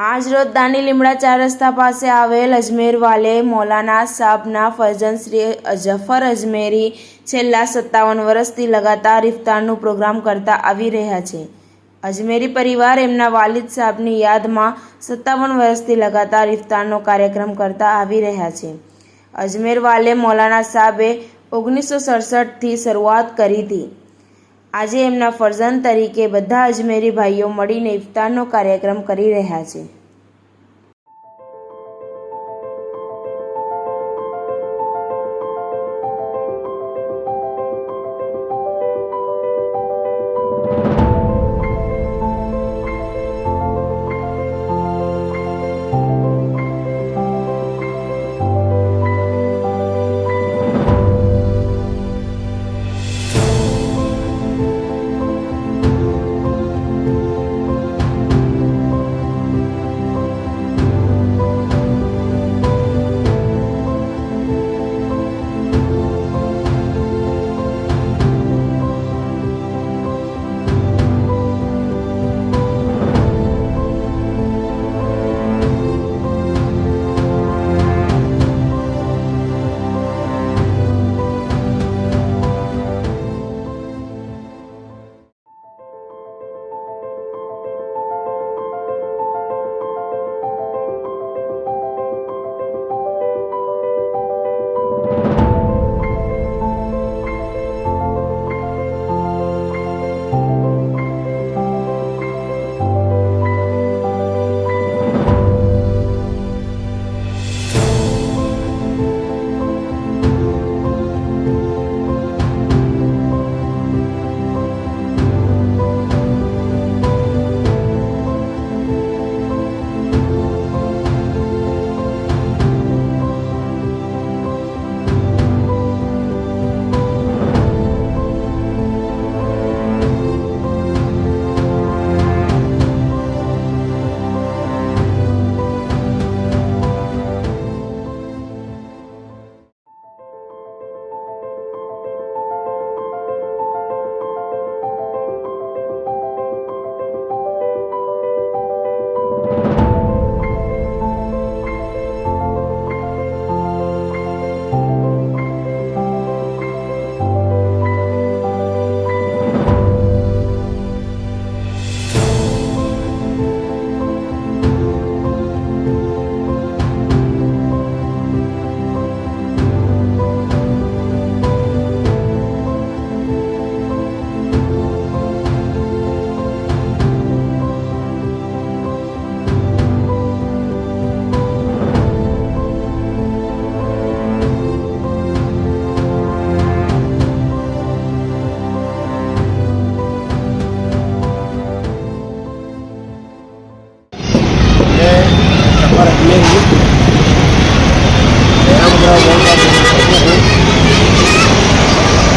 આજ રોજ દાની લીમડા 4 રસ્તા પાસે આવેલ અજમેર વાલે મૌલાના સાહેબના ફરજંદ શ્રી જફર અજમેરી છેલ્લા 57 વર્ષથી લગાતાર ઇફતારનું પ્રોગ્રામ કરતા આવી રહ્યા છે। અજમેરી પરિવાર એમના વાલિદ સાહેબની યાદમાં 57 વર્ષથી લગાતાર ઇફતારનો કાર્યક્રમ કરતા આવી રહ્યા છે। અજમેર વાલે મૌલાના સાહેબે 1967થી શરૂઆત કરી હતી। આજે એમના ફરજંદ તરીકે બધા અજમેરી ભાઈઓ મળીને ઇફતારનો કાર્યક્રમ કરી રહ્યા છે।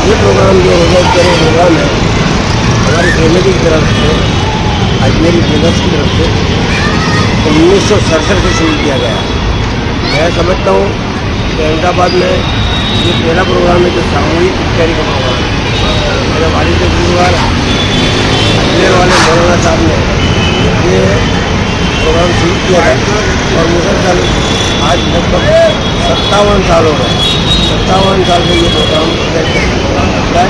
ये प्रोग्राम जो ऑर्गेनाइज करे प्रोग्राम है हमारी फैमिली की तरफ से अजमेरी ब्रदर्स की तरफ से 1967 से शुरू किया गया है। मैं समझता हूँ कि अहमदाबाद में ये पहला प्रोग्राम है जो सामूहिक इफ्तारी का प्रोग्राम है। मेरे वालिद के गुरुवार अजमेर वाले मौलाना साहब ने ये प्रोग्राम शुरू किया है और मुसलसल आज लगभग 57 साल हो गए। 57 साल से ये प्रोग्राम करता है।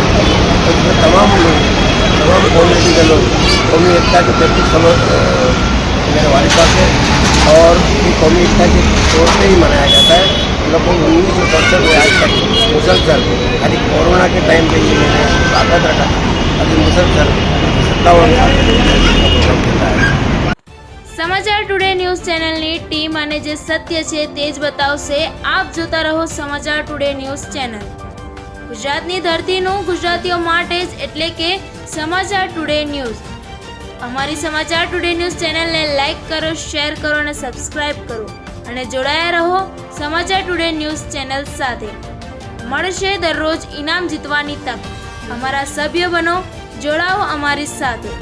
इसमें तमाम लोग तमाम कम्युनिटी के लोग कौमी एकता के प्रति समझ मेरे वालिद साहब से और ये कौमी एकता के तौर पर ही मनाया जाता है। लगभग 1967 में आज तक मुसलसल खाली कोरोना के टाइम पे ये मैंने ताकत रखा अभी मुसलसल 57 साल चलता है। સમાચાર ટુડે ન્યૂઝ ચેનલની ટીમ અને જે સત્ય છે તે જ બતાવશે। આપ જોતા રહો સમાચાર ટુડે ન્યૂઝ ચેનલ। ગુજરાતની ધરતીનું ગુજરાતીઓ માટે જ એટલે કે સમાચાર ટુડે ન્યૂઝ। અમારી સમાચાર ટુડે ન્યૂઝ ચેનલને લાઇક કરો, શેર કરો અને સબસ્ક્રાઇબ કરો અને જોડાયા રહો સમાચાર ટુડે ન્યૂઝ ચેનલ સાથે। મળશે દરરોજ ઇનામ જીતવાની તક। અમારા સભ્ય બનો, જોડાઓ અમારી સાથે।